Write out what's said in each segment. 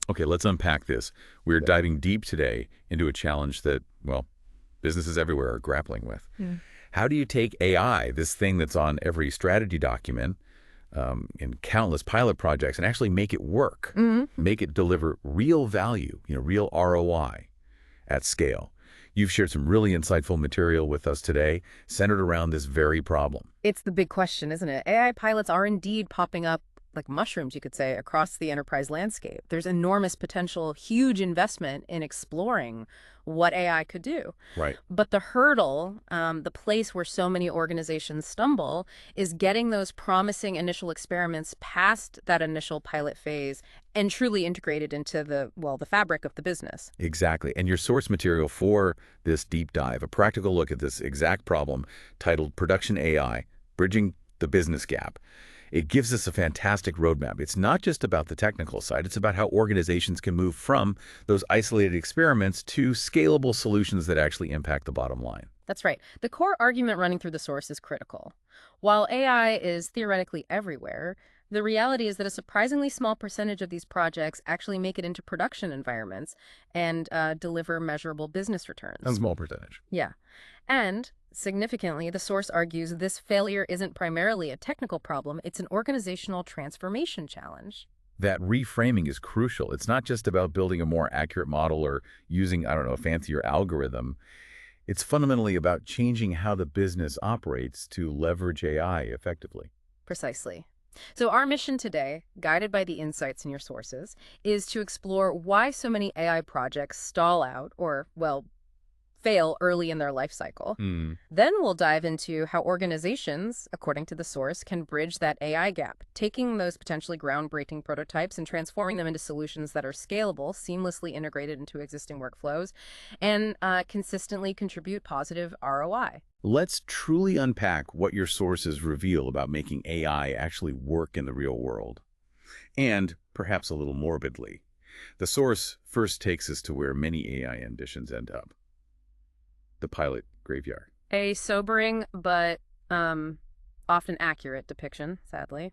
Okay, let's unpack this. We're diving deep today into a challenge that, well, businesses everywhere are grappling with. Mm. How do you take AI, this thing that's on every strategy document, in countless pilot projects, and actually make it work, Mhm. make it deliver real value, real ROI at scale? You've shared some really insightful material with us today centered around this very problem. It's the big question, isn't it? AI pilots are indeed popping up like mushrooms, you could say, across the enterprise landscape. There's enormous potential, huge investment in exploring what AI could do. Right. But the hurdle, the place where so many organizations stumble, is getting those promising initial experiments past that initial pilot phase and truly integrated into the fabric of the business. Exactly. And your source material for this deep dive, a practical look at this exact problem titled Production AI, Bridging the Business Gap. It gives us a fantastic roadmap. It's not just about the technical side. It's about how organizations can move from those isolated experiments to scalable solutions that actually impact the bottom line. That's right. The core argument running through the source is critical. While AI is theoretically everywhere, the reality is that a surprisingly small percentage of these projects actually make it into production environments and deliver measurable business A returns. small percentage. Yeah. And significantly, the source argues this failure isn't primarily a technical problem, it's an organizational transformation challenge. That reframing is crucial. It's not just about building a more accurate model or using, I don't know, a fancier algorithm. It's fundamentally about changing how the business operates to leverage AI effectively. Precisely. So our mission today, guided by the insights in your sources, is to explore why so many AI projects stall out or, well, fail early in their life cycle. Hmm. Then we'll dive into how organizations, according to the source, can bridge that AI gap, taking those potentially groundbreaking prototypes and transforming them into solutions that are scalable, seamlessly integrated into existing workflows, and consistently contribute positive ROI. Let's truly unpack what your sources reveal about making AI actually work in the real world. And, perhaps a little morbidly, the source first takes us to where many AI ambitions end up: the pilot graveyard. A sobering but often accurate depiction, sadly.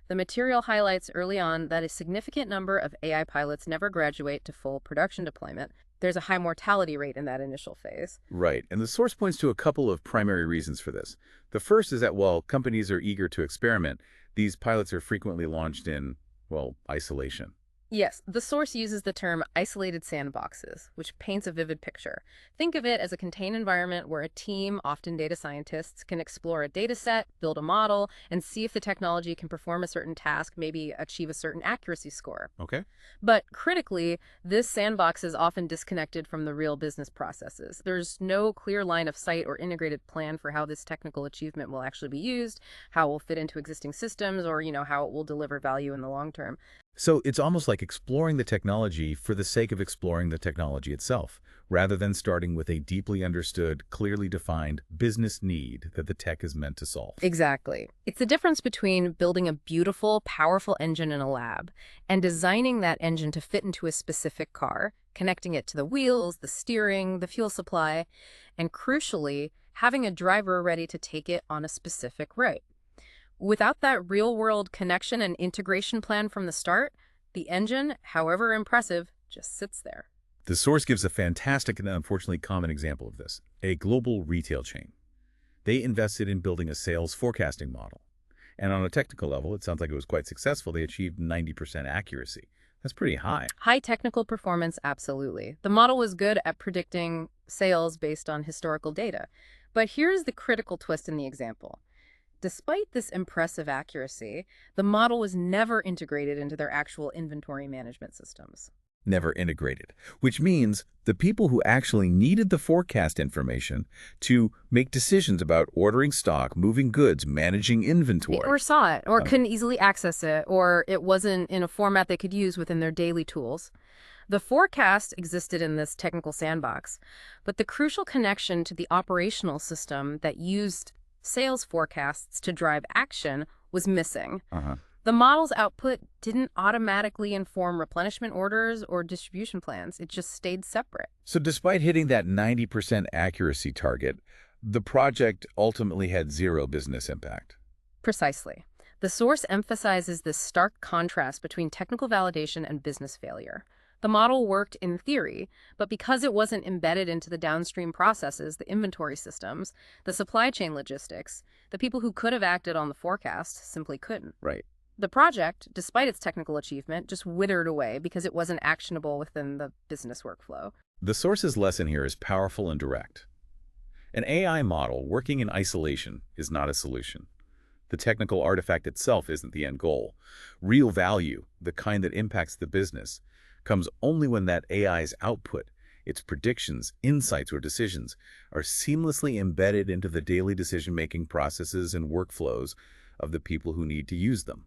The material highlights early on that a significant number of AI pilots never graduate to full production deployment. There's a high mortality rate in that initial phase. Right, and the source points to a couple of primary reasons for this. The first is that while companies are eager to experiment, these pilots are frequently launched in, well, isolation. Yes, the source uses the term isolated sandboxes, which paints a vivid picture. Think of it as a contained environment where a team, often data scientists, can explore a data set, build a model, and see if the technology can perform a certain task, maybe achieve a certain accuracy score. Okay. But critically, this sandbox is often disconnected from the real business processes. There's no clear line of sight or integrated plan for how this technical achievement will actually be used, how it will fit into existing systems, or, how it will deliver value in the long term. So it's almost like exploring the technology for the sake of exploring the technology itself, rather than starting with a deeply understood, clearly defined business need that the tech is meant to solve. Exactly. It's the difference between building a beautiful, powerful engine in a lab and designing that engine to fit into a specific car, connecting it to the wheels, the steering, the fuel supply, and crucially, having a driver ready to take it on a specific route. Without that real-world connection and integration plan from the start, the engine, however impressive, just sits there. The source gives a fantastic and unfortunately common example of this: a global retail chain. They invested in building a sales forecasting model. And on a technical level, it sounds like it was quite successful. They achieved 90% accuracy. That's pretty high. High technical performance, absolutely. The model was good at predicting sales based on historical data. But here's the critical twist in the example. Despite this impressive accuracy, the model was never integrated into their actual inventory management systems. Never integrated, which means the people who actually needed the forecast information to make decisions about ordering stock, moving goods, managing inventory. Or saw it, or couldn't easily access it, or it wasn't in a format they could use within their daily tools. The forecast existed in this technical sandbox, but the crucial connection to the operational system that used sales forecasts to drive action was missing. The model's output didn't automatically inform replenishment orders or distribution plans. It just stayed separate. So despite hitting that 90% accuracy target, the project ultimately had zero business impact. Precisely. The source emphasizes this stark contrast between technical validation and business failure. The model worked in theory, but because it wasn't embedded into the downstream processes, the inventory systems, the supply chain logistics, the people who could have acted on the forecast simply couldn't. Right. The project, despite its technical achievement, just withered away because it wasn't actionable within the business workflow. The source's lesson here is powerful and direct. An AI model working in isolation is not a solution. The technical artifact itself isn't the end goal. Real value, the kind that impacts the business, comes only when that AI's output, its predictions, insights, or decisions, are seamlessly embedded into the daily decision-making processes and workflows of the people who need to use them.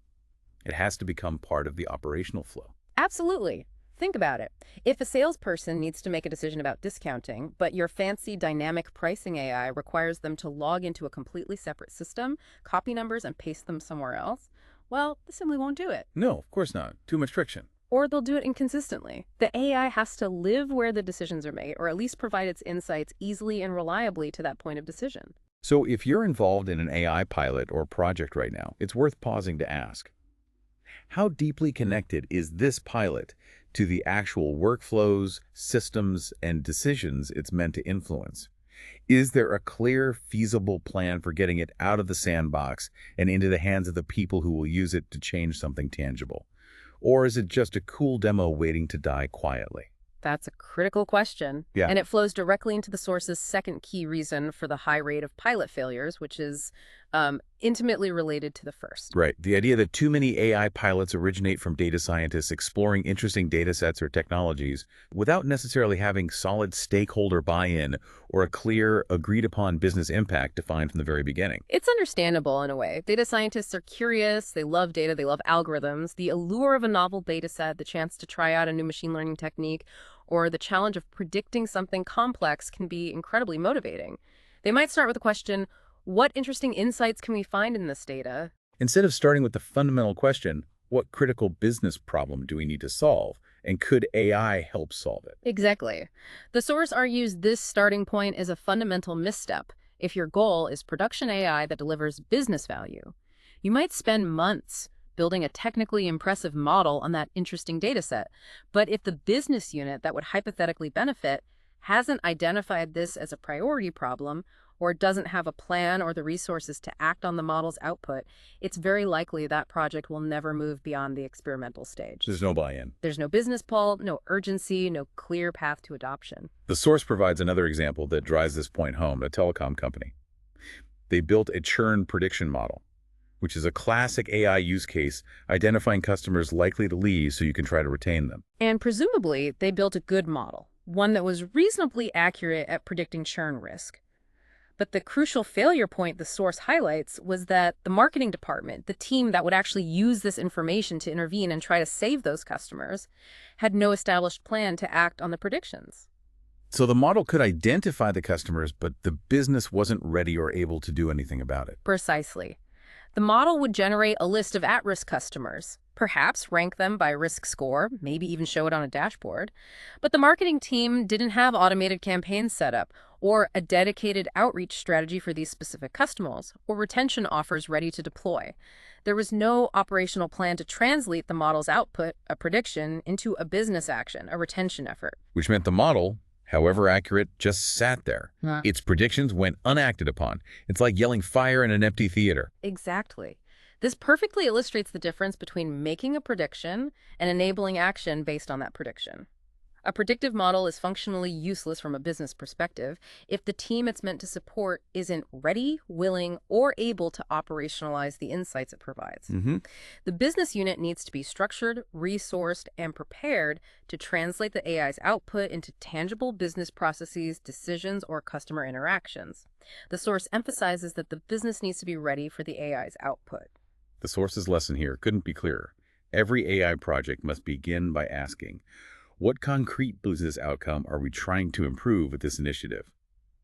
It has to become part of the operational flow. Absolutely. Think about it. If a salesperson needs to make a decision about discounting, but your fancy dynamic pricing AI requires them to log into a completely separate system, copy numbers, and paste them somewhere else, well, they simply won't do it. No, of course not. Too much friction. Or they'll do it inconsistently. The AI has to live where the decisions are made, or at least provide its insights easily and reliably to that point of decision. So if you're involved in an AI pilot or project right now, it's worth pausing to ask, how deeply connected is this pilot to the actual workflows, systems, and decisions it's meant to influence? Is there a clear, feasible plan for getting it out of the sandbox and into the hands of the people who will use it to change something tangible? Or is it just a cool demo waiting to die quietly? That's a critical question. Yeah. And it flows directly into the source's second key reason for the high rate of pilot failures, which is intimately related to the first. Right. The idea that too many AI pilots originate from data scientists exploring interesting data sets or technologies without necessarily having solid stakeholder buy-in or a clear, agreed-upon business impact defined from the very beginning. It's understandable in a way. Data scientists are curious, they love data, they love algorithms. The allure of a novel data set, the chance to try out a new machine learning technique, or the challenge of predicting something complex can be incredibly motivating. They might start with the question, what interesting insights can we find in this data? Instead of starting with the fundamental question, what critical business problem do we need to solve, and could AI help solve it? Exactly. The source argues this starting point is a fundamental misstep if your goal is production AI that delivers business value. You might spend months building a technically impressive model on that interesting data set, but if the business unit that would hypothetically benefit hasn't identified this as a priority problem, or doesn't have a plan or the resources to act on the model's output, it's very likely that project will never move beyond the experimental stage. There's no buy-in. There's no business pull, no urgency, no clear path to adoption. The source provides another example that drives this point home, a telecom company. They built a churn prediction model, which is a classic AI use case identifying customers likely to leave so you can try to retain them. And presumably, they built a good model, one that was reasonably accurate at predicting churn risk. But the crucial failure point the source highlights was that the marketing department, the team that would actually use this information to intervene and try to save those customers, had no established plan to act on the predictions. So the model could identify the customers, but the business wasn't ready or able to do anything about it. Precisely. The model would generate a list of at-risk customers, perhaps rank them by risk score, maybe even show it on a dashboard. But the marketing team didn't have automated campaigns set up, or a dedicated outreach strategy for these specific customers, or retention offers ready to deploy. There was no operational plan to translate the model's output, a prediction, into a business action, a retention effort. Which meant the model, however accurate, just sat there. Its predictions went unacted upon. It's like yelling fire in an empty theater. Exactly. This perfectly illustrates the difference between making a prediction and enabling action based on that prediction. A predictive model is functionally useless from a business perspective if the team it's meant to support isn't ready, willing, or able to operationalize the insights it provides. The business unit needs to be structured, resourced, and prepared to translate the AI's output into tangible business processes, decisions, or customer interactions. The source emphasizes that the business needs to be ready for the AI's output. The source's lesson here couldn't be clearer. Every AI project must begin by asking, what concrete business outcome are we trying to improve with this initiative?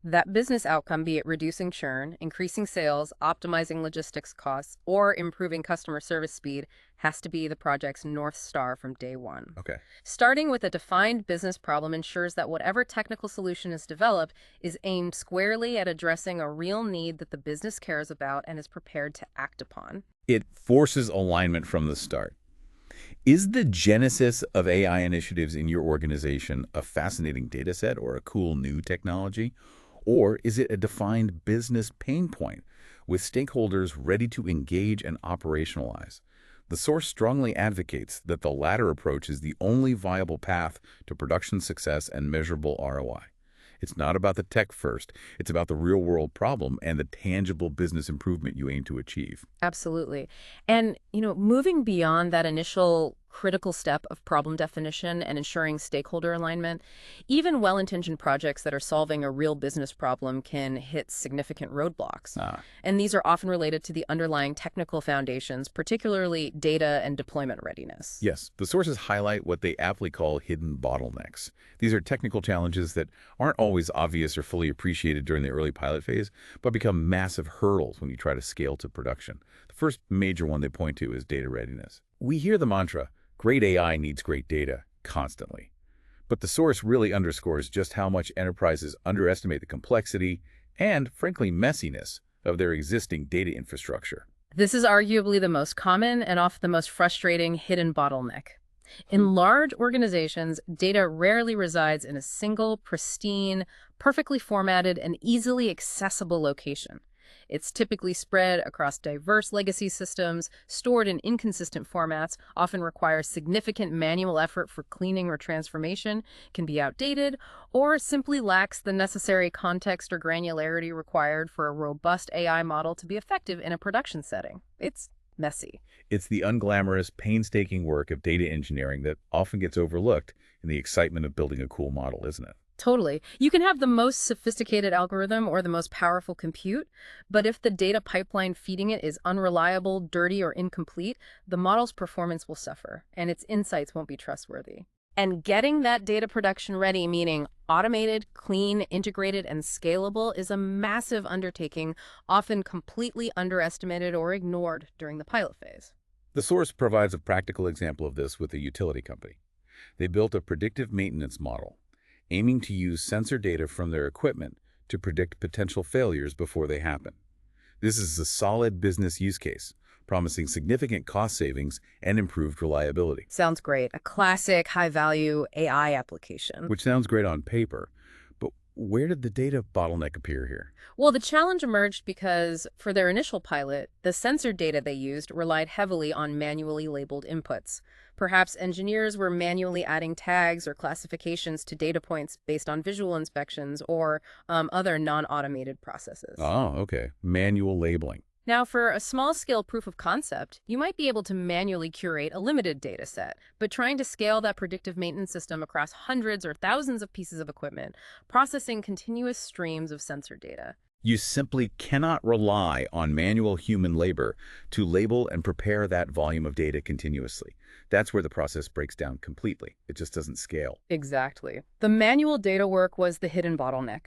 That business outcome, be it reducing churn, increasing sales, optimizing logistics costs, or improving customer service speed, has to be the project's North Star from day one. Okay. Starting with a defined business problem ensures that whatever technical solution is developed is aimed squarely at addressing a real need that the business cares about and is prepared to act upon. It forces alignment from the start. Is the genesis of AI initiatives in your organization a fascinating data set or a cool new technology? Or is it a defined business pain point with stakeholders ready to engage and operationalize? The source strongly advocates that the latter approach is the only viable path to production success and measurable ROI. It's not about the tech first, it's about the real-world problem and the tangible business improvement you aim to achieve. Absolutely. And, moving beyond that initial critical step of problem definition and ensuring stakeholder alignment, even well-intentioned projects that are solving a real business problem can hit significant roadblocks. Ah. And these are often related to the underlying technical foundations, particularly data and deployment readiness. Yes, the sources highlight what they aptly call hidden bottlenecks. These are technical challenges that aren't always obvious or fully appreciated during the early pilot phase, but become massive hurdles when you try to scale to production. The first major one they point to is data readiness. We hear the mantra, great AI needs great data, constantly. But the source really underscores just how much enterprises underestimate the complexity and, frankly, messiness of their existing data infrastructure. This is arguably the most common and often the most frustrating hidden bottleneck. In large organizations, data rarely resides in a single, pristine, perfectly formatted, and easily accessible location. It's typically spread across diverse legacy systems, stored in inconsistent formats, often requires significant manual effort for cleaning or transformation, can be outdated, or simply lacks the necessary context or granularity required for a robust AI model to be effective in a production setting. It's messy. It's the unglamorous, painstaking work of data engineering that often gets overlooked in the excitement of building a cool model, isn't it? Totally. You can have the most sophisticated algorithm or the most powerful compute, but if the data pipeline feeding it is unreliable, dirty, or incomplete, the model's performance will suffer, and its insights won't be trustworthy. And getting that data production ready, meaning automated, clean, integrated, and scalable, is a massive undertaking, often completely underestimated or ignored during the pilot phase. The source provides a practical example of this with a utility company. They built a predictive maintenance model, aiming to use sensor data from their equipment to predict potential failures before they happen. This is a solid business use case, promising significant cost savings and improved reliability. Sounds great. A classic high-value AI application. Which sounds great on paper, but where did the data bottleneck appear here? Well, the challenge emerged because for their initial pilot, the sensor data they used relied heavily on manually labeled inputs. Perhaps engineers were manually adding tags or classifications to data points based on visual inspections or other non-automated processes. Oh, okay. Manual labeling. Now, for a small-scale proof of concept, you might be able to manually curate a limited data set, but trying to scale that predictive maintenance system across hundreds or thousands of pieces of equipment, processing continuous streams of sensor data. You simply cannot rely on manual human labor to label and prepare that volume of data continuously. That's where the process breaks down completely. It just doesn't scale. Exactly. The manual data work was the hidden bottleneck.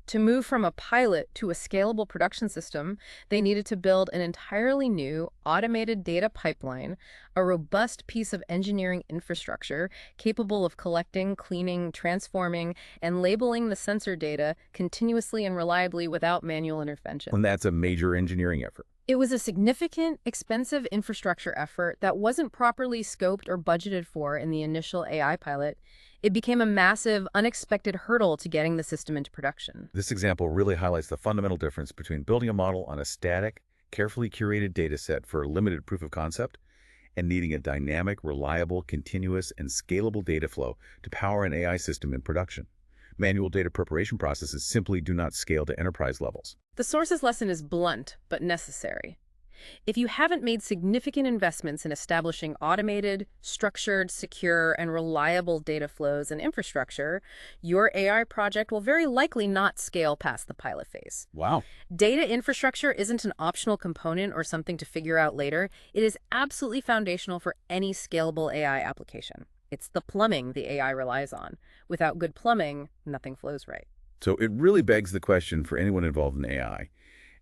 To move from a pilot to a scalable production system, they needed to build an entirely new, automated data pipeline, a robust piece of engineering infrastructure capable of collecting, cleaning, transforming, and labeling the sensor data continuously and reliably without manual intervention. And that's a major engineering effort. It was a significant, expensive infrastructure effort that wasn't properly scoped or budgeted for in the initial AI pilot. It became a massive, unexpected hurdle to getting the system into production. This example really highlights the fundamental difference between building a model on a static, carefully curated data set for a limited proof of concept and needing a dynamic, reliable, continuous, and scalable data flow to power an AI system in production. Manual data preparation processes simply do not scale to enterprise levels. The source's lesson is blunt, but necessary. If you haven't made significant investments in establishing automated, structured, secure, and reliable data flows and infrastructure, your AI project will very likely not scale past the pilot phase. Wow. Data infrastructure isn't an optional component or something to figure out later. It is absolutely foundational for any scalable AI application. It's the plumbing the AI relies on. Without good plumbing, nothing flows right. So it really begs the question for anyone involved in AI.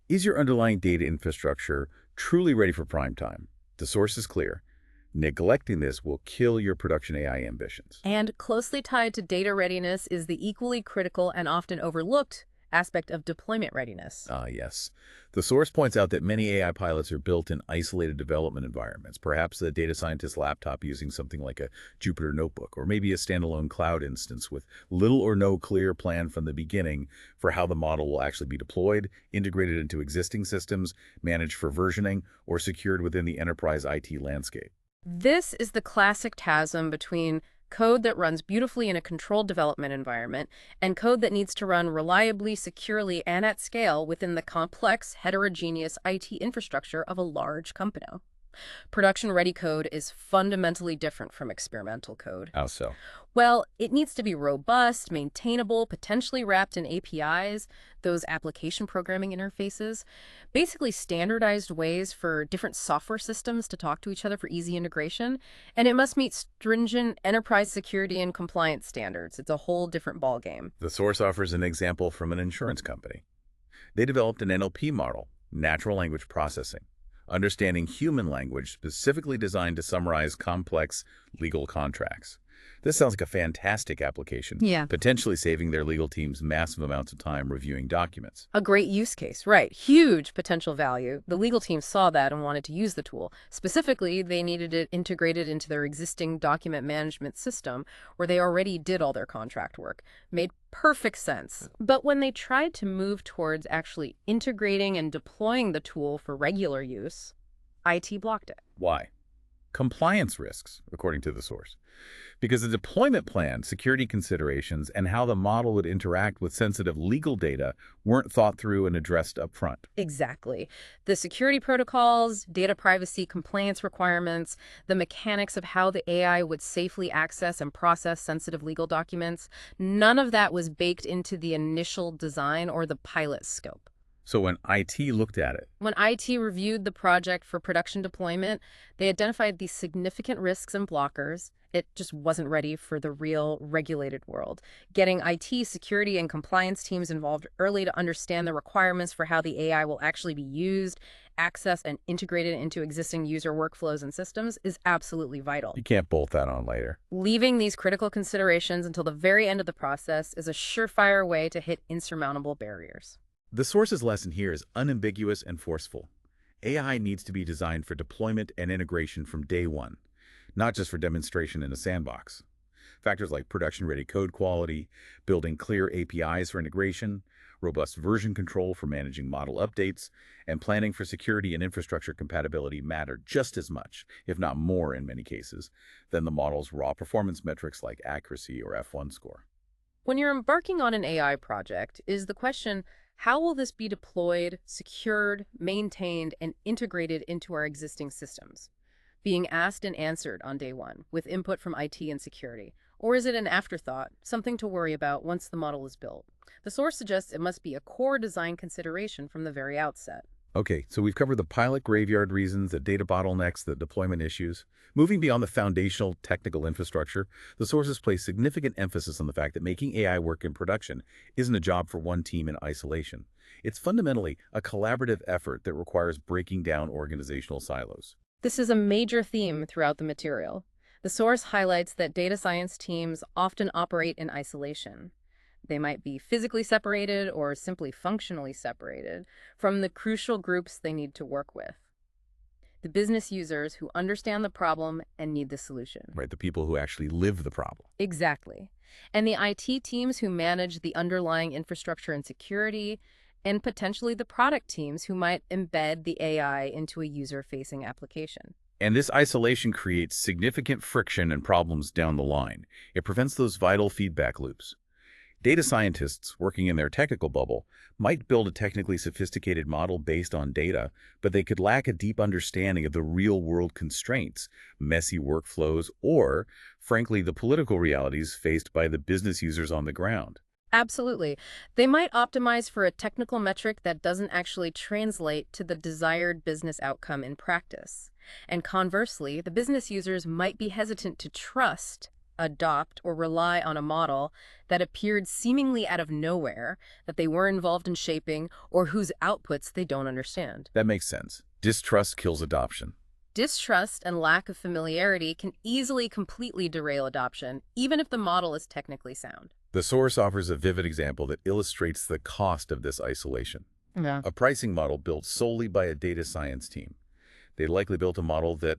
Is your underlying data infrastructure truly ready for prime time? The source is clear. Neglecting this will kill your production AI ambitions. And closely tied to data readiness is the equally critical and often overlooked aspect of deployment readiness. Ah, yes. The source points out that many AI pilots are built in isolated development environments, perhaps a data scientist's laptop using something like a Jupyter notebook, or maybe a standalone cloud instance with little or no clear plan from the beginning for how the model will actually be deployed, integrated into existing systems, managed for versioning, or secured within the enterprise IT landscape. This is the classic chasm between code that runs beautifully in a controlled development environment and code that needs to run reliably, securely, and at scale within the complex, heterogeneous IT infrastructure of a large company. Production-ready code is fundamentally different from experimental code. How so? Well, it needs to be robust, maintainable, potentially wrapped in APIs, those application programming interfaces, basically standardized ways for different software systems to talk to each other for easy integration, and it must meet stringent enterprise security and compliance standards. It's a whole different ballgame. The source offers an example from an insurance company. They developed an NLP model, natural language processing, understanding human language specifically designed to summarize complex legal contracts. This sounds like a fantastic application, Yeah. potentially saving their legal teams massive amounts of time reviewing documents. A great use case, right. Huge potential value. The legal team saw that and wanted to use the tool. Specifically, they needed it integrated into their existing document management system where they already did all their contract work. Made perfect sense. But when they tried to move towards actually integrating and deploying the tool for regular use, IT blocked it. Why? Compliance risks, according to the source. Because the deployment plan, security considerations, and how the model would interact with sensitive legal data weren't thought through and addressed up front. Exactly. The security protocols, data privacy compliance requirements, the mechanics of how the AI would safely access and process sensitive legal documents, none of that was baked into the initial design or the pilot scope. So when IT looked at it, When IT reviewed the project for production deployment, they identified these significant risks and blockers. It just wasn't ready for the real regulated world. Getting IT security and compliance teams involved early to understand the requirements for how the AI will actually be used, accessed, and integrated into existing user workflows and systems is absolutely vital. you can't bolt that on later. Leaving these critical considerations until the very end of the process is a surefire way to hit insurmountable barriers. The source's lesson here is unambiguous and forceful. AI needs to be designed for deployment and integration from day one, not just for demonstration in a sandbox. Factors like production-ready code quality, building clear APIs for integration, robust version control for managing model updates, and planning for security and infrastructure compatibility matter just as much, if not more in many cases, than the model's raw performance metrics like accuracy or F1 score. When you're embarking on an AI project, is the question, how will this be deployed, secured, maintained, and integrated into our existing systems? Being asked and answered on day one, with input from IT and security? Or is it an afterthought, something to worry about once the model is built? The source suggests it must be a core design consideration from the very outset. Okay, so we've covered the pilot graveyard reasons, the data bottlenecks, the deployment issues. Moving beyond the foundational technical infrastructure, the sources place significant emphasis on the fact that making AI work in production isn't a job for one team in isolation. It's fundamentally a collaborative effort that requires breaking down organizational silos. This is a major theme throughout the material. The source highlights that data science teams often operate in isolation. They might be physically separated or simply functionally separated from the crucial groups they need to work with. The business users who understand the problem and need the solution. Right, the people who actually live the problem. Exactly. And the IT teams who manage the underlying infrastructure and security, and potentially the product teams who might embed the AI into a user-facing application. And this isolation creates significant friction and problems down the line. It prevents those vital feedback loops. Data scientists working in their technical bubble might build a technically sophisticated model based on data, but they could lack a deep understanding of the real-world constraints, messy workflows, or, frankly, the political realities faced by the business users on the ground. Absolutely. They might optimize for a technical metric that doesn't actually translate to the desired business outcome in practice. And conversely, the business users might be hesitant to trust, adopt, or rely on a model that appeared seemingly out of nowhere, that they were involved in shaping, or whose outputs they don't understand. That makes sense. Distrust kills adoption. Distrust and lack of familiarity can easily completely derail adoption, even if the model is technically sound. The source offers a vivid example that illustrates the cost of this isolation. Yeah. A pricing model built solely by a data science team. They likely built a model that,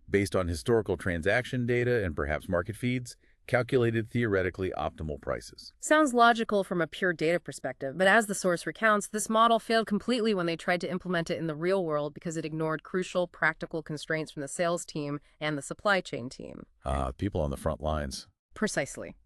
based on historical transaction data and perhaps market feeds, calculated theoretically optimal prices. Sounds logical from a pure data perspective, but as the source recounts, this model failed completely when they tried to implement it in the real world because it ignored crucial practical constraints from the sales team and the supply chain team. People on the front lines. Precisely.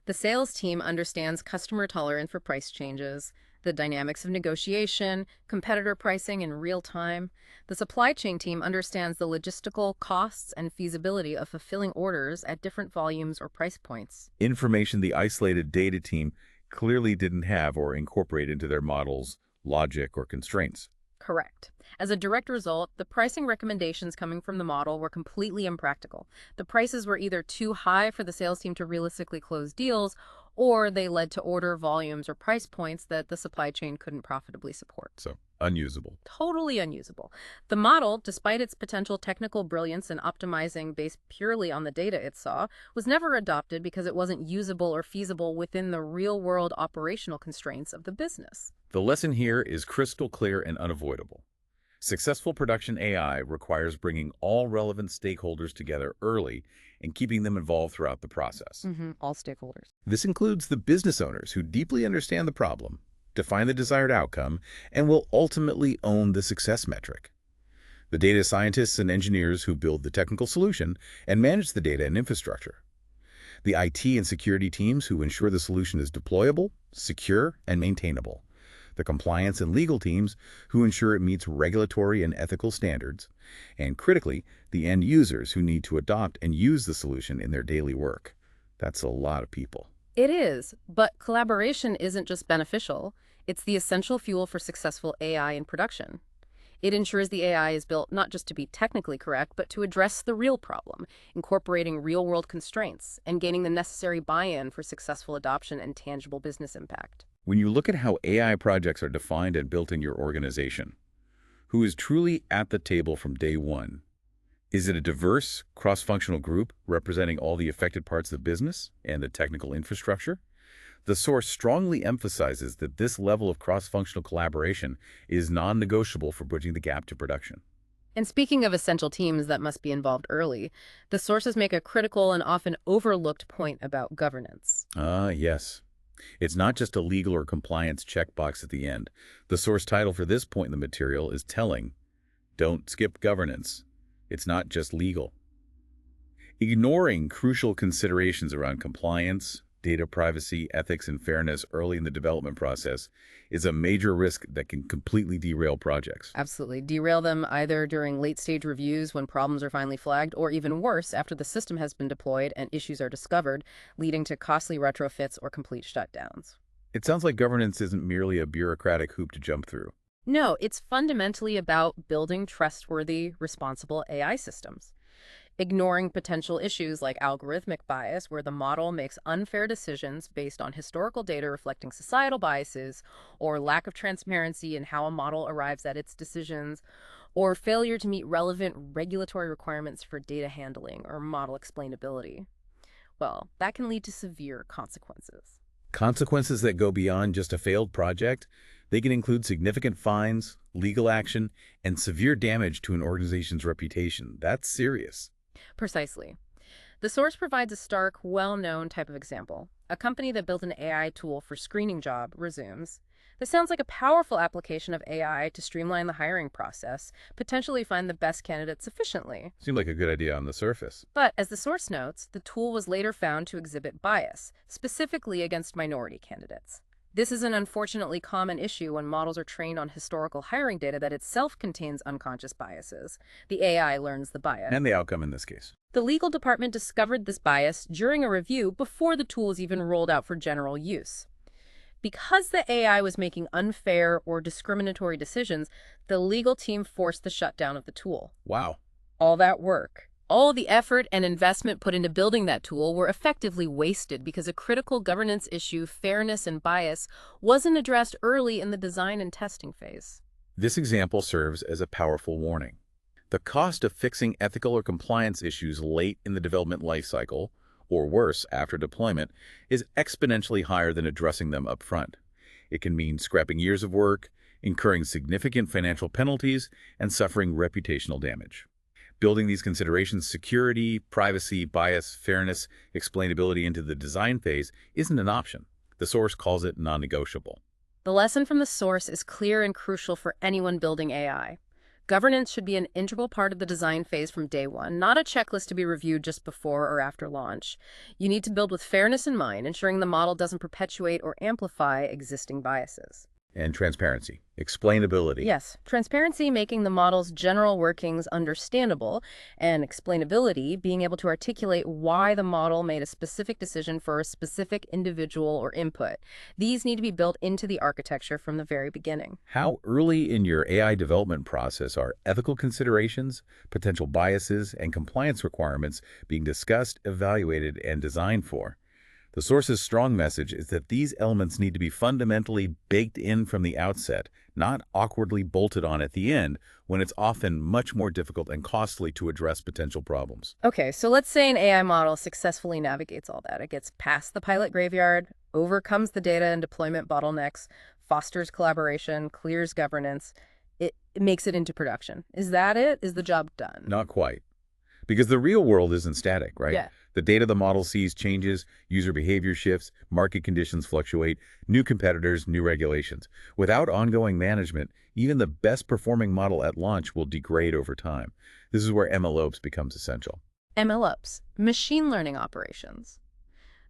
The sales team understands customer tolerance for price changes, the dynamics of negotiation, competitor pricing in real time. The supply chain team understands the logistical costs and feasibility of fulfilling orders at different volumes or price points. Information the isolated data team clearly didn't have or incorporate into their model's logic or constraints. Correct. As a direct result, the pricing recommendations coming from the model were completely impractical. The prices were either too high for the sales team to realistically close deals, or they led to order volumes or price points that the supply chain couldn't profitably support. So, unusable. Totally unusable. The model, despite its potential technical brilliance in optimizing based purely on the data it saw, was never adopted because it wasn't usable or feasible within the real-world operational constraints of the business. The lesson here is crystal clear and unavoidable. Successful production AI requires bringing all relevant stakeholders together early and keeping them involved throughout the process. All stakeholders. This includes the business owners who deeply understand the problem, define the desired outcome, and will ultimately own the success metric. The data scientists and engineers who build the technical solution and manage the data and infrastructure. The IT and security teams who ensure the solution is deployable, secure, and maintainable. The compliance and legal teams who ensure it meets regulatory and ethical standards, and critically, the end users who need to adopt and use the solution in their daily work. That's a lot of people. It is, but collaboration isn't just beneficial. It's the essential fuel for successful AI in production. It ensures the AI is built not just to be technically correct, but to address the real problem, incorporating real-world constraints and gaining the necessary buy-in for successful adoption and tangible business impact. When you look at how AI projects are defined and built in your organization, who is truly at the table from day one? Is it a diverse, cross-functional group representing all the affected parts of the business and the technical infrastructure? The source strongly emphasizes that this level of cross-functional collaboration is non-negotiable for bridging the gap to production. And speaking of essential teams that must be involved early, the sources make a critical and often overlooked point about governance. Yes. It's not just a legal or compliance checkbox at the end. The source title for this point in the material is telling. Don't skip governance. It's not just legal. Ignoring crucial considerations around compliance, data privacy, ethics, and fairness early in the development process is a major risk that can completely derail projects. Absolutely. Derail them either during late-stage reviews when problems are finally flagged, or even worse, after the system has been deployed and issues are discovered, leading to costly retrofits or complete shutdowns. It sounds like governance isn't merely a bureaucratic hoop to jump through. No, it's fundamentally about building trustworthy, responsible AI systems. Ignoring potential issues like algorithmic bias, where the model makes unfair decisions based on historical data reflecting societal biases, or lack of transparency in how a model arrives at its decisions, or failure to meet relevant regulatory requirements for data handling or model explainability. Well, that can lead to severe consequences. Consequences that go beyond just a failed project. They can include significant fines, legal action, and severe damage to an organization's reputation. That's serious. Precisely. The source provides a stark, well-known type of example. A company that built an AI tool for screening job resumes. This sounds like a powerful application of AI to streamline the hiring process, potentially find the best candidates efficiently. Seemed like a good idea on the surface. But as the source notes, the tool was later found to exhibit bias, specifically against minority candidates. This is an unfortunately common issue when models are trained on historical hiring data that itself contains unconscious biases. The AI learns the bias. And the outcome in this case. The legal department discovered this bias during a review before the tool was even rolled out for general use. Because the AI was making unfair or discriminatory decisions, the legal team forced the shutdown of the tool. Wow. All that work, all the effort and investment put into building that tool were effectively wasted because a critical governance issue, fairness and bias, wasn't addressed early in the design and testing phase. This example serves as a powerful warning. The cost of fixing ethical or compliance issues late in the development lifecycle, or worse, after deployment, is exponentially higher than addressing them up front. It can mean scrapping years of work, incurring significant financial penalties, and suffering reputational damage. Building these considerations, security, privacy, bias, fairness, explainability into the design phase isn't an option. The source calls it non-negotiable. The lesson from the source is clear and crucial for anyone building AI. Governance should be an integral part of the design phase from day one, not a checklist to be reviewed just before or after launch. You need to build with fairness in mind, ensuring the model doesn't perpetuate or amplify existing biases. And transparency, explainability. Yes, transparency, making the model's general workings understandable, and explainability, being able to articulate why the model made a specific decision for a specific individual or input. These need to be built into the architecture from the very beginning. How early in your AI development process are ethical considerations, potential biases, and compliance requirements being discussed, evaluated, and designed for? The source's strong message is that these elements need to be fundamentally baked in from the outset, not awkwardly bolted on at the end, when it's often much more difficult and costly to address potential problems. Okay, so let's say an AI model successfully navigates all that. It gets past the pilot graveyard, overcomes the data and deployment bottlenecks, fosters collaboration, clears governance. It makes it into production. Is that it? Is the job done? Not quite. Because the real world isn't static, right? Yeah. The data the model sees changes, user behavior shifts, market conditions fluctuate, new competitors, new regulations. Without ongoing management, even the best performing model at launch will degrade over time. This is where MLOps becomes essential. MLOps, machine learning operations.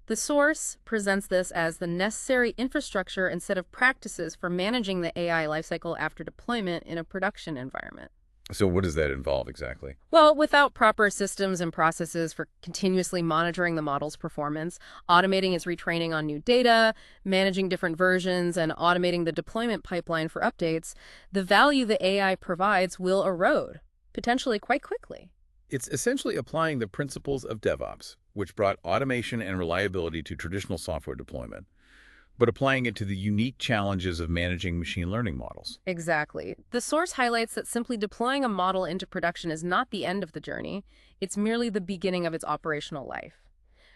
The source presents this as the necessary infrastructure and set of practices for managing the AI lifecycle after deployment in a production environment. So what does that involve exactly? Well, without proper systems and processes for continuously monitoring the model's performance, automating its retraining on new data, managing different versions, and automating the deployment pipeline for updates, the value the AI provides will erode, potentially quite quickly. It's essentially applying the principles of DevOps, which brought automation and reliability to traditional software deployment, but applying it to the unique challenges of managing machine learning models. Exactly. The source highlights that simply deploying a model into production is not the end of the journey. It's merely the beginning of its operational life.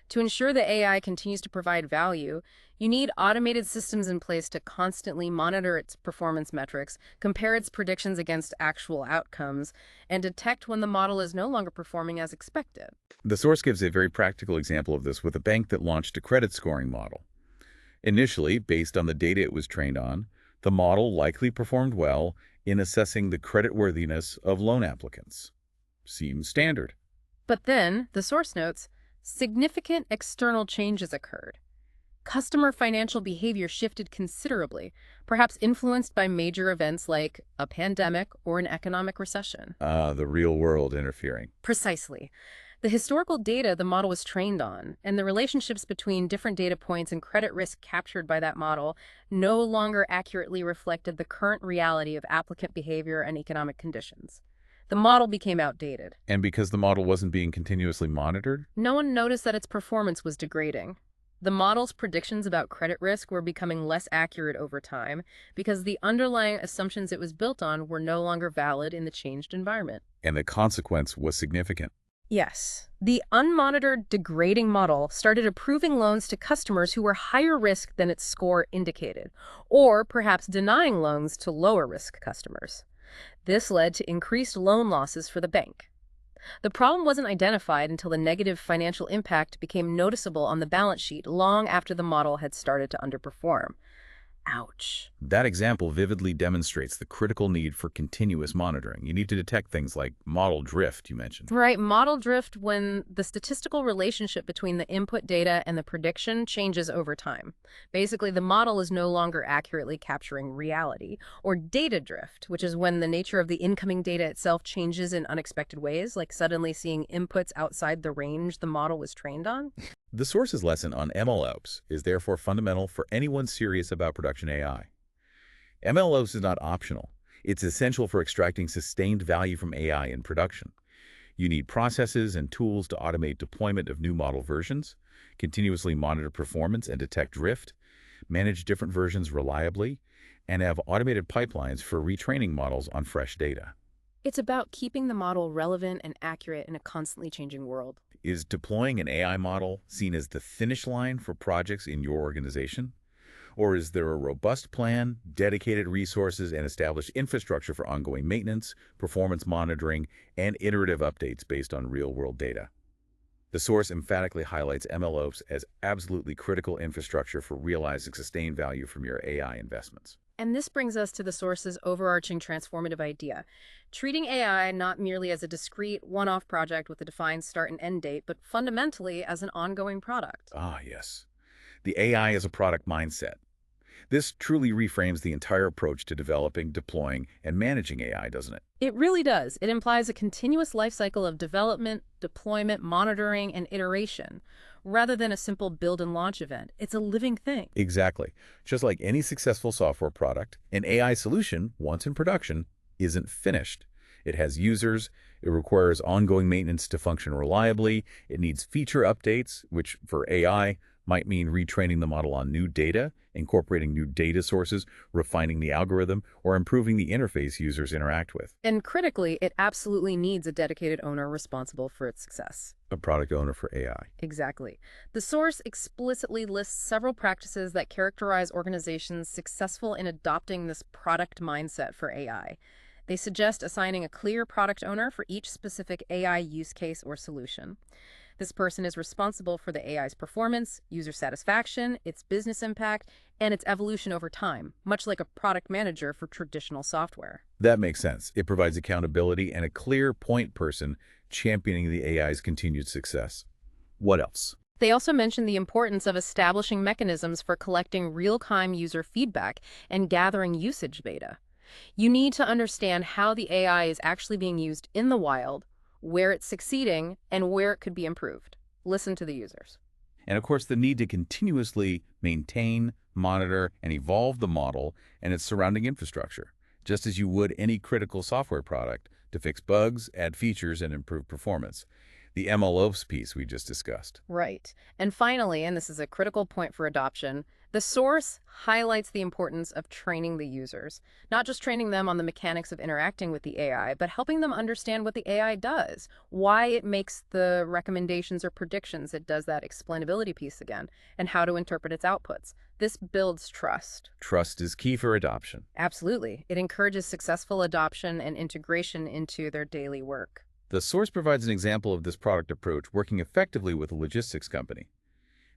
To ensure the AI continues to provide value, you need automated systems in place to constantly monitor its performance metrics, compare its predictions against actual outcomes, and detect when the model is no longer performing as expected. The source gives a very practical example of this with a bank that launched a credit scoring model. Initially, based on the data it was trained on, the model likely performed well in assessing the creditworthiness of loan applicants. Seems standard. But then, the source notes, significant external changes occurred. Customer financial behavior shifted considerably, perhaps influenced by major events like a pandemic or an economic recession. The real world interfering. Precisely. The historical data the model was trained on, and the relationships between different data points and credit risk captured by that model, no longer accurately reflected the current reality of applicant behavior and economic conditions. The model became outdated. And because the model wasn't being continuously monitored? No one noticed that its performance was degrading. The model's predictions about credit risk were becoming less accurate over time because the underlying assumptions it was built on were no longer valid in the changed environment. And the consequence was significant. Yes. The unmonitored, degrading model started approving loans to customers who were higher risk than its score indicated, or perhaps denying loans to lower-risk customers. This led to increased loan losses for the bank. The problem wasn't identified until the negative financial impact became noticeable on the balance sheet long after the model had started to underperform. Ouch. That example vividly demonstrates the critical need for continuous monitoring. You need to detect things like model drift, you mentioned. Right, model drift when the statistical relationship between the input data and the prediction changes over time. Basically, the model is no longer accurately capturing reality. Or data drift, which is when the nature of the incoming data itself changes in unexpected ways, like suddenly seeing inputs outside the range the model was trained on. The source's lesson on MLOps is therefore fundamental for anyone serious about production AI. MLOps is not optional. It's essential for extracting sustained value from AI in production. You need processes and tools to automate deployment of new model versions, continuously monitor performance and detect drift, manage different versions reliably, and have automated pipelines for retraining models on fresh data. It's about keeping the model relevant and accurate in a constantly changing world. Is deploying an AI model seen as the finish line for projects in your organization? Or is there a robust plan, dedicated resources, and established infrastructure for ongoing maintenance, performance monitoring, and iterative updates based on real-world data? The source emphatically highlights MLOps as absolutely critical infrastructure for realizing sustained value from your AI investments. And this brings us to the source's overarching transformative idea, treating AI not merely as a discrete, one-off project with a defined start and end date, but fundamentally as an ongoing product. Ah, yes. The AI as a product mindset. This truly reframes the entire approach to developing, deploying, and managing AI, doesn't it? It really does. It implies a continuous life cycle of development, deployment, monitoring, and iteration, rather than a simple build and launch event. It's a living thing. Exactly. Just like any successful software product, an AI solution, once in production, isn't finished. It has users, it requires ongoing maintenance to function reliably, it needs feature updates, which for AI might mean retraining the model on new data, incorporating new data sources, refining the algorithm, or improving the interface users interact with. And critically, it absolutely needs a dedicated owner responsible for its success. A product owner for AI. Exactly. The source explicitly lists several practices that characterize organizations successful in adopting this product mindset for AI. They suggest assigning a clear product owner for each specific AI use case or solution. This person is responsible for the AI's performance, user satisfaction, its business impact, and its evolution over time, much like a product manager for traditional software. That makes sense. It provides accountability and a clear point person championing the AI's continued success. What else? They also mention the importance of establishing mechanisms for collecting real-time user feedback and gathering usage data. You need to understand how the AI is actually being used in the wild, where it's succeeding, and where it could be improved. Listen to the users. And of course, the need to continuously maintain, monitor, and evolve the model and its surrounding infrastructure, just as you would any critical software product to fix bugs, add features, and improve performance. The MLOps piece we just discussed. Right. And finally, and this is a critical point for adoption, the source highlights the importance of training the users, not just training them on the mechanics of interacting with the AI, but helping them understand what the AI does, why it makes the recommendations or predictions it does, that explainability piece again, and how to interpret its outputs. This builds trust. Trust is key for adoption. Absolutely. It encourages successful adoption and integration into their daily work. The source provides an example of this product approach working effectively with a logistics company.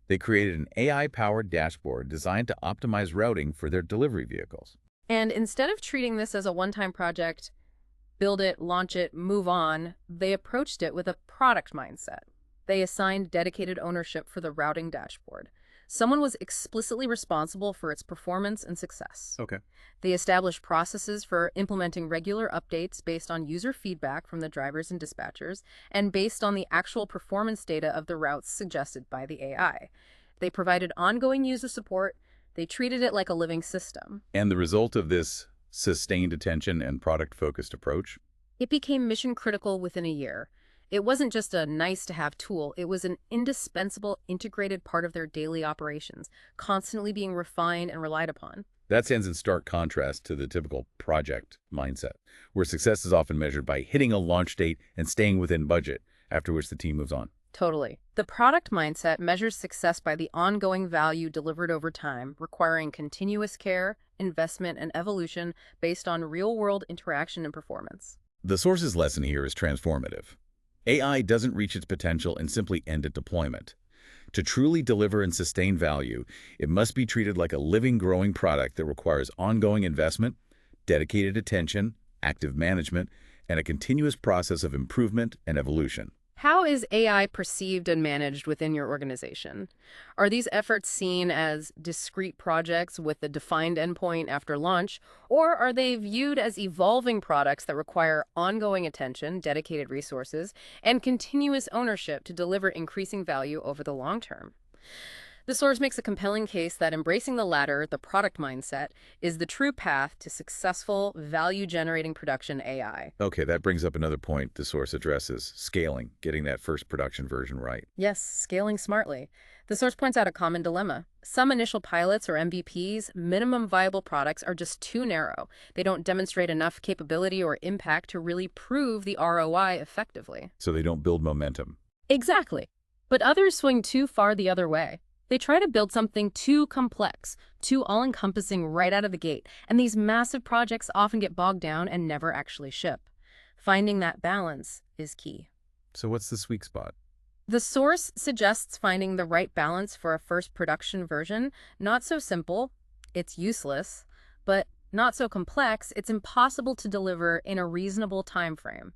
They created an AI-powered dashboard designed to optimize routing for their delivery vehicles. And instead of treating this as a one-time project, build it, launch it, move on, they approached it with a product mindset. They assigned dedicated ownership for the routing dashboard. Someone was explicitly responsible for its performance and success. Okay. They established processes for implementing regular updates based on user feedback from the drivers and dispatchers, and based on the actual performance data of the routes suggested by the AI. They provided ongoing user support. They treated it like a living system. And the result of this sustained attention and product-focused approach? It became mission critical within a year. It wasn't just a nice-to-have tool, it was an indispensable, integrated part of their daily operations, constantly being refined and relied upon. That stands in stark contrast to the typical project mindset, where success is often measured by hitting a launch date and staying within budget, after which the team moves on. Totally. The product mindset measures success by the ongoing value delivered over time, requiring continuous care, investment, and evolution based on real-world interaction and performance. The source's lesson here is transformative. AI doesn't reach its potential and simply end at deployment. To truly deliver and sustain value, it must be treated like a living, growing product that requires ongoing investment, dedicated attention, active management, and a continuous process of improvement and evolution. How is AI perceived and managed within your organization? Are these efforts seen as discrete projects with a defined endpoint after launch, or are they viewed as evolving products that require ongoing attention, dedicated resources, and continuous ownership to deliver increasing value over the long term? The source makes a compelling case that embracing the latter, the product mindset, is the true path to successful, value-generating production AI. Okay, that brings up another point the source addresses, scaling, getting that first production version right. Yes, scaling smartly. The source points out a common dilemma. Some initial pilots or MVPs, minimum viable products, are just too narrow. They don't demonstrate enough capability or impact to really prove the ROI effectively. So they don't build momentum. Exactly. But others swing too far the other way. They try to build something too complex, too all-encompassing right out of the gate, and these massive projects often get bogged down and never actually ship. Finding that balance is key. So what's the sweet spot? The source suggests finding the right balance for a first production version. Not so simple, it's useless, but not so complex, it's impossible to deliver in a reasonable time frame.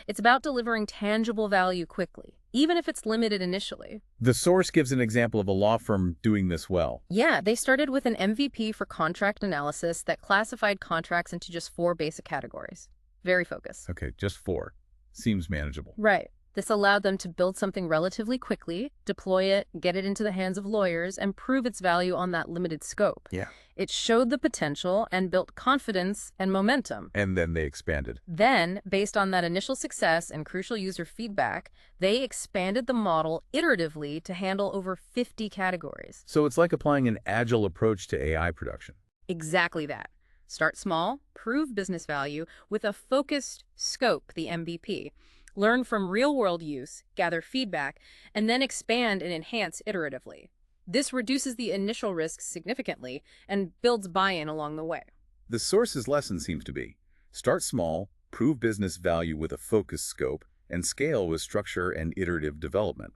It's about delivering tangible value quickly, even if it's limited initially. The source gives an example of a law firm doing this well. Yeah, they started with an MVP for contract analysis that classified contracts into just 4 basic categories. Very focused. Okay, just 4. Seems manageable. Right. This allowed them to build something relatively quickly, deploy it, get it into the hands of lawyers, and prove its value on that limited scope. Yeah. It showed the potential and built confidence and momentum. And then they expanded. Then, based on that initial success and crucial user feedback, they expanded the model iteratively to handle over 50 categories. So it's like applying an agile approach to AI production. Exactly that. Start small, prove business value with a focused scope, the MVP. Learn from real-world use, gather feedback, and then expand and enhance iteratively. This reduces the initial risks significantly and builds buy-in along the way. The source's lesson seems to be, start small, prove business value with a focused scope, and scale with structure and iterative development.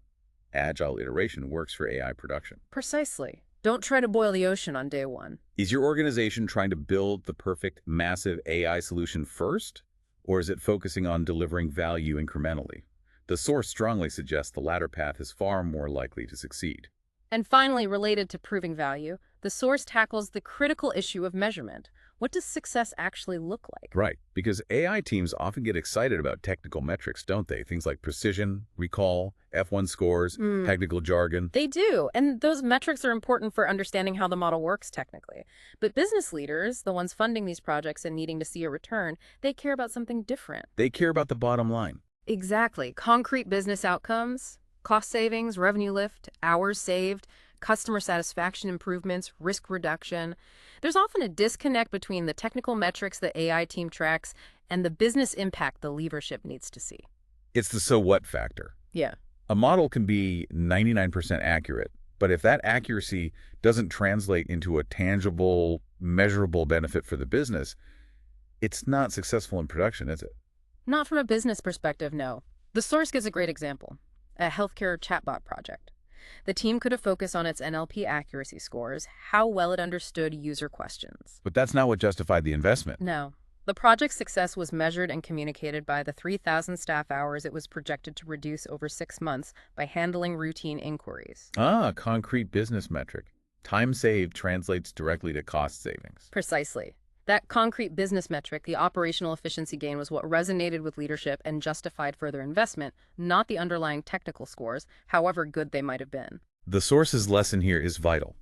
Agile iteration works for AI production. Precisely. Don't try to boil the ocean on day one. Is your organization trying to build the perfect, massive AI solution first? Or is it focusing on delivering value incrementally? The source strongly suggests the latter path is far more likely to succeed. And finally, related to proving value, the source tackles the critical issue of measurement. What does success actually look like? Right, because AI teams often get excited about technical metrics, don't they? Things like precision, recall, F1 scores, technical jargon. They do, and those metrics are important for understanding how the model works technically. But business leaders, the ones funding these projects and needing to see a return, they care about something different. They care about the bottom line. Exactly. Concrete business outcomes, cost savings, revenue lift, hours saved, customer satisfaction improvements, risk reduction. There's often a disconnect between the technical metrics the AI team tracks and the business impact the leadership needs to see. It's the so what factor. Yeah. A model can be 99% accurate, but if that accuracy doesn't translate into a tangible, measurable benefit for the business, it's not successful in production, is it? Not from a business perspective, no. The source gives a great example, a healthcare chatbot project. The team could have focused on its NLP accuracy scores, how well it understood user questions. But that's not what justified the investment. No. The project's success was measured and communicated by the 3,000 staff hours it was projected to reduce over 6 months by handling routine inquiries. Ah, concrete business metric. Time saved translates directly to cost savings. Precisely. That concrete business metric, the operational efficiency gain, was what resonated with leadership and justified further investment, not the underlying technical scores, however good they might have been. The source's lesson here is vital.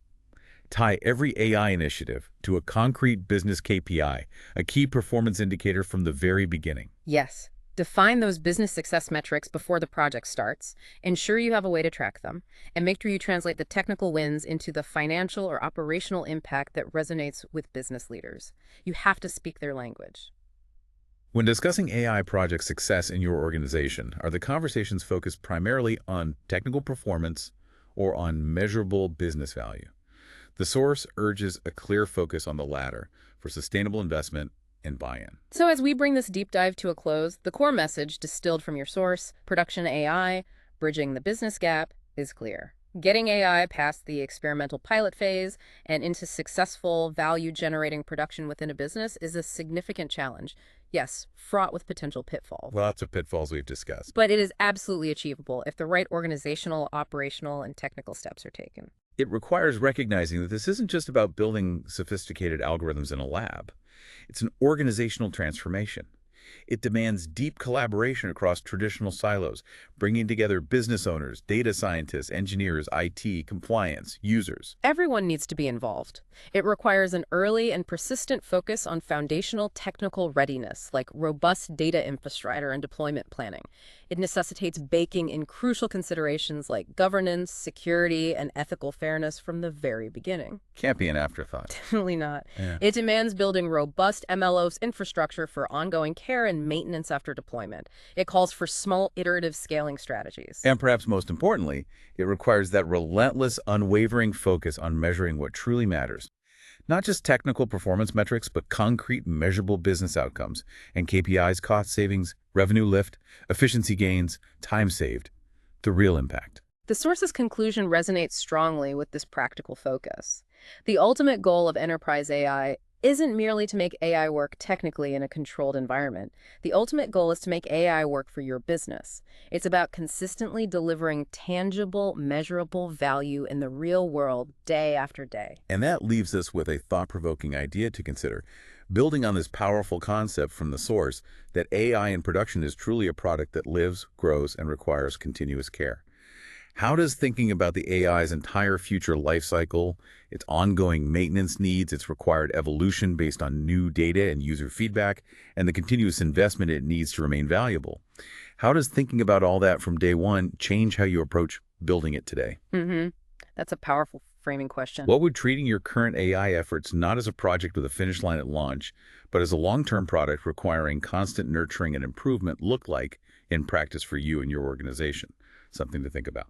Tie every AI initiative to a concrete business KPI, a key performance indicator from the very beginning. Yes. Define those business success metrics before the project starts, ensure you have a way to track them, and make sure you translate the technical wins into the financial or operational impact that resonates with business leaders. You have to speak their language. When discussing AI project success in your organization, are the conversations focused primarily on technical performance or on measurable business value? The source urges a clear focus on the latter for sustainable investment and buy-in. So as we bring this deep dive to a close, the core message distilled from your source, production AI, bridging the business gap, is clear. Getting AI past the experimental pilot phase and into successful value-generating production within a business is a significant challenge. Yes, fraught with potential pitfalls. Lots of pitfalls we've discussed. But it is absolutely achievable if the right organizational, operational, and technical steps are taken. It requires recognizing that this isn't just about building sophisticated algorithms in a lab. It's an organizational transformation. It demands deep collaboration across traditional silos, bringing together business owners, data scientists, engineers, IT, compliance, users. Everyone needs to be involved. It requires an early and persistent focus on foundational technical readiness, like robust data infrastructure and deployment planning. It necessitates baking in crucial considerations like governance, security, and ethical fairness from the very beginning. Can't be an afterthought. Definitely not. Yeah. It demands building robust MLOps infrastructure for ongoing care and maintenance after deployment. It calls for small, iterative scaling strategies. And perhaps most importantly, it requires that relentless, unwavering focus on measuring what truly matters. Not just technical performance metrics, but concrete, measurable business outcomes and KPIs, cost savings, revenue lift, efficiency gains, time saved, the real impact. The source's conclusion resonates strongly with this practical focus. The ultimate goal of enterprise AI isn't merely to make AI work technically in a controlled environment. The ultimate goal is to make AI work for your business. It's about consistently delivering tangible, measurable value in the real world day after day. And that leaves us with a thought-provoking idea to consider. Building on this powerful concept from the source, that AI in production is truly a product that lives, grows, and requires continuous care. How does thinking about the AI's entire future life cycle, its ongoing maintenance needs, its required evolution based on new data and user feedback, and the continuous investment it needs to remain valuable? How does thinking about all that from day one change how you approach building it today? That's a powerful framing question. What would treating your current AI efforts not as a project with a finish line at launch, but as a long-term product requiring constant nurturing and improvement look like in practice for you and your organization? Something to think about.